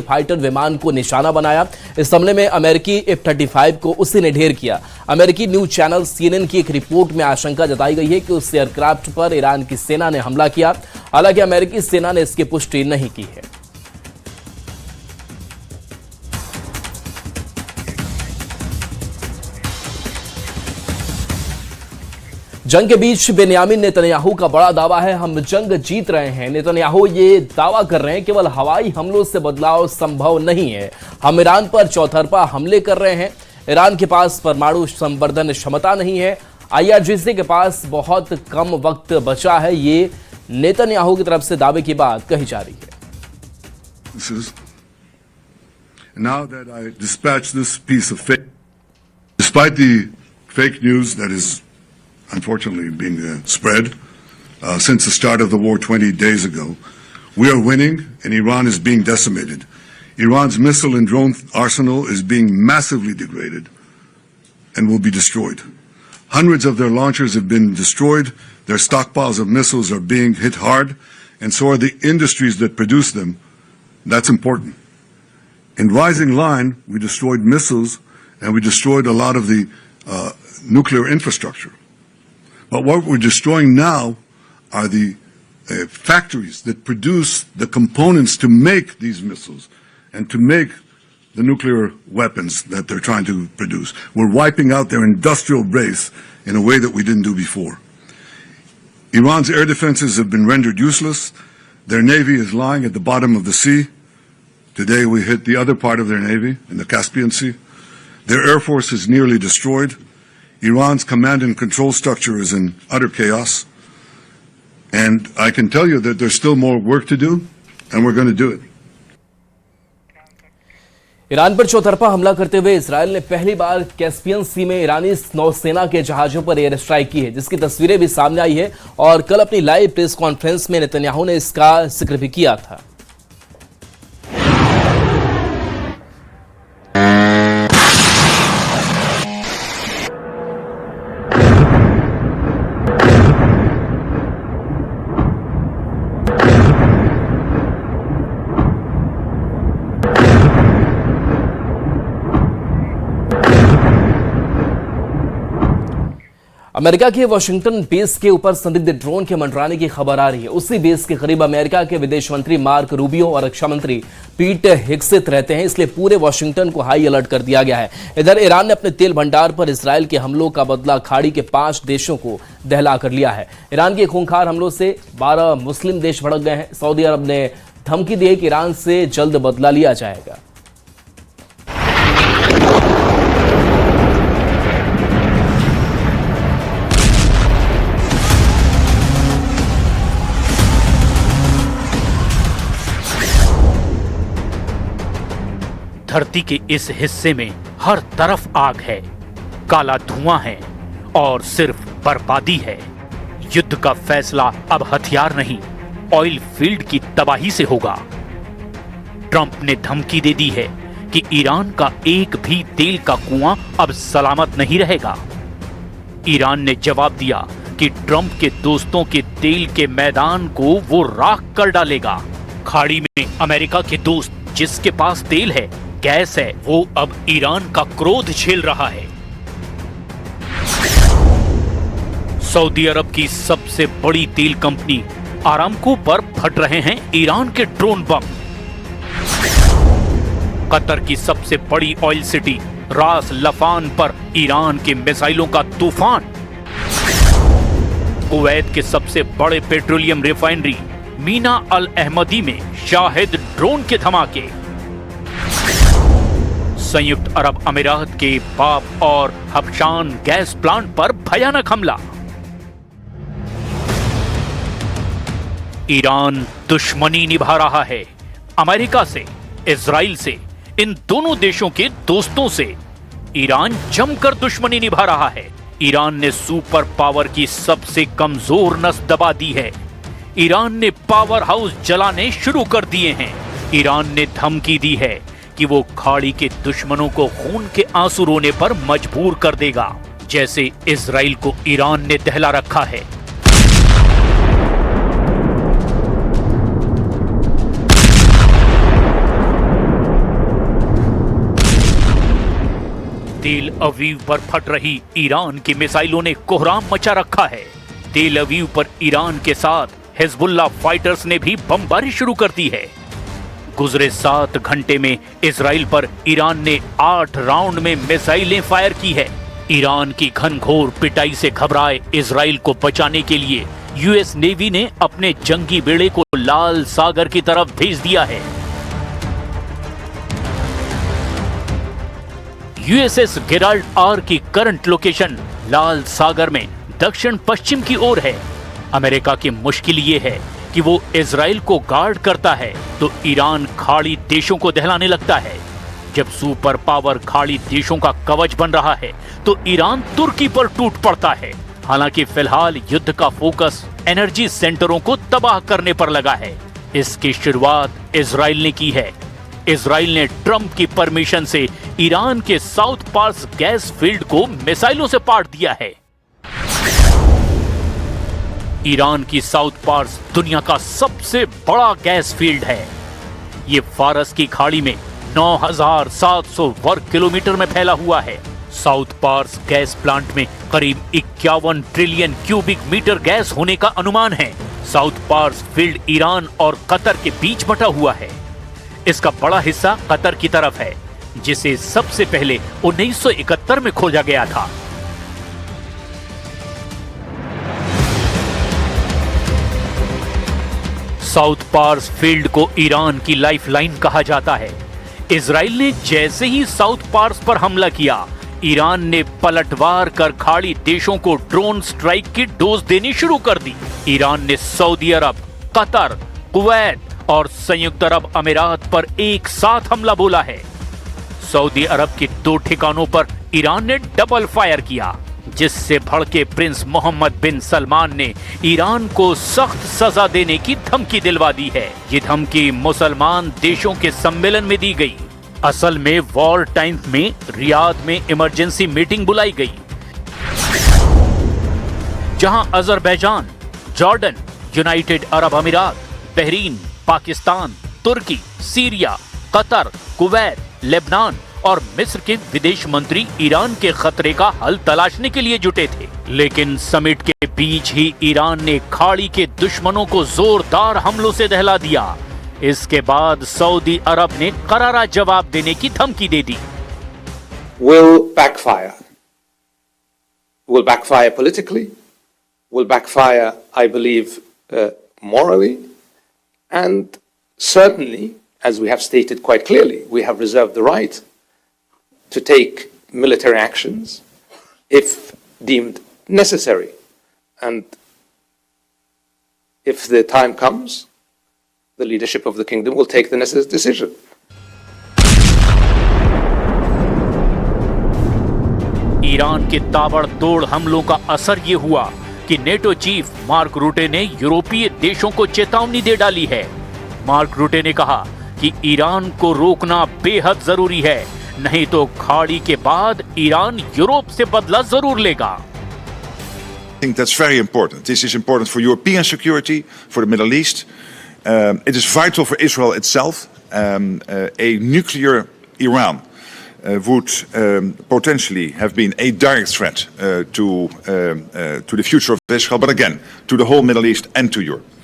Fighter विमान को निशाना बनाया। इस हमले में अमेरिकी F-35 को उसी ने ढेर किया। अमेरिकी न्यूज चैनल CNN की एक रिपोर्ट में आशंका जताई गई है कि उस एयरक्राफ्ट पर ईरान की सेना ने हमला किया। हालांकि अमेरिकी सेना ने इसकी पुष्टि नहीं की है। जंग के बीच बेन्यामिन नेतन्याहू का बड़ा दावा है, हम जंग जीत रहे हैं। नेतन्याहू ये दावा कर रहे हैं केवल हवाई हमलों से बदलाव संभव नहीं है, हम ईरान पर चौतरफा हमले कर रहे हैं। ईरान के पास परमाणु संवर्धन क्षमता नहीं है, IRGC के पास बहुत कम वक्त बचा है। ये नेतन्याहू की तरफ से दावे की बात कही जा रही है। Now that I dispatched this piece of fake, despite the fake news that is unfortunately being spread since the start of the war 20 days ago, we are winning and Iran is being decimated. Iran's missile and drone arsenal is being massively degraded and will be destroyed. Hundreds of their launchers have been destroyed, their stockpiles of missiles are being hit hard, and so are the industries that produce them. That's important. In Rising Line, we destroyed missiles and we destroyed a lot of the nuclear infrastructure. But what we're destroying now are the factories that produce the components to make these missiles and to make the nuclear weapons that they're trying to produce. We're wiping out their industrial base in a way that we didn't do before. Iran's air defenses have been rendered useless. Their navy is lying at the bottom of the sea. Today we hit the other part of their navy in the Caspian Sea. Their air force is nearly destroyed. Iran's command and control structure is in utter chaos. And I can tell you that there's still more work to do, and we're going to do it. Iran पर चौतरफा हमला करते हुए Israel ने पहली बार Caspian सी में ईरानी नौसेना के जहाजों पर एयर स्ट्राइक की है, जिसकी तस्वीरें भी सामने आई है। और कल अपनी लाइव प्रेस कॉन्फ्रेंस में नेतन्याहू ने इसका जिक्र भी किया था। अमेरिका के वाशिंगटन बेस के ऊपर संदिग्ध ड्रोन के मंडराने की खबर आ रही है। उसी बेस के करीब अमेरिका के विदेश मंत्री मार्क रूबियो और रक्षा मंत्री पीट हेग्सेथ रहते हैं, इसलिए पूरे वाशिंगटन को हाई अलर्ट कर दिया गया है। इधर ईरान ने अपने तेल भंडार पर इजरायल के हमलों का बदला खाड़ी के 5 देशों को दहला कर लिया है। ईरान के खूंखार हमलों से 12 मुस्लिम देश भड़क गए हैं। सऊदी अरब ने धमकी दी है कि ईरान से जल्द बदला लिया जाएगा। धरती के इस हिस्से में हर तरफ आग है, काला धुआं है और सिर्फ बर्बादी है। युद्ध का फैसला अब हथियार नहीं, ऑयल फील्ड की तबाही से होगा। ट्रंप ने धमकी दे दी है कि ईरान का एक भी तेल का कुआं अब सलामत नहीं रहेगा। ईरान ने जवाब दिया कि ट्रंप के दोस्तों के तेल के मैदान को वो राख कर डालेगा। खाड़ी में अमेरिका के दोस्त जिसके पास तेल है, गैस है, वो अब ईरान का क्रोध झेल रहा है। सऊदी अरब की सबसे बड़ी तेल कंपनी आरामको पर फट रहे हैं ईरान के ड्रोन बम। कतर की सबसे बड़ी ऑयल सिटी रास लफान पर ईरान के मिसाइलों का तूफान। कुवैत के सबसे बड़े पेट्रोलियम रिफाइनरी मीना अल अहमदी में शाहिद ड्रोन के धमाके। संयुक्त अरब अमीरात के बाप और हबशान गैस प्लांट पर भयानक हमला। ईरान दुश्मनी निभा रहा है अमेरिका से, इजराइल से, इन दोनों देशों के दोस्तों से। ईरान जमकर दुश्मनी निभा रहा है। ईरान ने सुपर पावर की सबसे कमजोर नस दबा दी है। ईरान ने पावर हाउस जलाने शुरू कर दिए हैं। ईरान ने धमकी दी है कि वो खाड़ी के दुश्मनों को खून के आंसू रोने पर मजबूर कर देगा, जैसे इजराइल को ईरान ने दहला रखा है। तेल अवीव पर फट रही ईरान की मिसाइलों ने कोहराम मचा रखा है। तेल अवीव पर ईरान के साथ हिजबुल्लाह फाइटर्स ने भी बमबारी शुरू कर दी है। गुजरे 7 घंटे में इजराइल पर ईरान ने 8 राउंड में मिसाइलें फायर की है। ईरान की घनघोर पिटाई से घबराए इजराइल को बचाने के लिए यूएस नेवी ने अपने जंगी बेड़े को लाल सागर की तरफ भेज दिया है। यूएसएस गेराल्ड आर की करंट लोकेशन लाल सागर में दक्षिण पश्चिम की ओर है। अमेरिका की मुश्किल ये है कि वो इजराइल को गार्ड करता है तो ईरान खाड़ी देशों को दहलाने लगता है। जब सुपर पावर खाड़ी देशों का कवच बन रहा है तो ईरान तुर्की पर टूट पड़ता है। हालांकि फिलहाल युद्ध का फोकस एनर्जी सेंटरों को तबाह करने पर लगा है। इसकी शुरुआत इजराइल ने की है। इजराइल ने ट्रंप की परमिशन से ईरान के साउथ पार्स गैस फील्ड को मिसाइलों से पाट दिया है। ईरान की साउथ पार्स दुनिया का सबसे बड़ा गैस फील्ड है। ये फारस की खाड़ी में 9,700 वर्ग किलोमीटर में फैला हुआ है। साउथ पार्स गैस प्लांट में करीब 51 ट्रिलियन क्यूबिक मीटर गैस होने का अनुमान है। साउथ पार्स फील्ड ईरान और कतर के बीच बटा हुआ है। इसका बड़ा हिस्सा कतर की तरफ है, जिसे सबसे पहले 1971 में खोजा गया था। साउथ पार्स फील्ड को ईरान की लाइफलाइन कहा जाता है। इजराइल ने जैसे ही साउथ पार्स पर हमला किया, ईरान ने पलटवार कर खाड़ी देशों को ड्रोन स्ट्राइक की डोज देनी शुरू कर दी। ईरान ने सऊदी अरब, कतर, कुवैत और संयुक्त अरब अमीरात पर एक साथ हमला बोला है। सऊदी अरब के 2 ठिकानों पर ईरान ने डबल फायर किया, जिससे भड़के प्रिंस मोहम्मद बिन सलमान ने ईरान को सख्त सजा देने की धमकी दिलवा दी है। ये धमकी मुसलमान देशों के सम्मेलन में दी गई। असल में वॉर टाइम में रियाद में इमरजेंसी मीटिंग बुलाई गई, जहां अजरबैजान, जॉर्डन, यूनाइटेड अरब अमीरात, बहरीन, पाकिस्तान, तुर्की, सीरिया, कतर, कुवैत, लेबनान और मिस्र के विदेश मंत्री ईरान के खतरे का हल तलाशने के लिए जुटे थे। लेकिन समिट के बीच ही ईरान ने खाड़ी के दुश्मनों को जोरदार हमलों से दहला दिया। इसके बाद सऊदी अरब ने करारा जवाब देने की धमकी दे दी। Will backfire. Will backfire politically. Will backfire, I believe, morally. And certainly, as we have stated quite clearly, we have reserved the right to take military actions if deemed necessary. And if the time comes, the leadership of the kingdom will take the necessary decision. Iran के ताबड़तोड़ हमलों का असर ये हुआ कि NATO chief mark रूटे ने यूरोपीय देशों को चेतावनी दे डाली है। मार्क रूटे ने कहा कि ईरान को रोकना बेहद जरूरी है, नहीं तो खाड़ी के बाद ईरान यूरोप से बदला जरूर लेगा। I think that's very important. This is important for European security, for the Middle East. It is vital for Israel itself. A nuclear Iran would potentially have been a direct threat to the future of Israel, but again, to the whole Middle East and to Europe.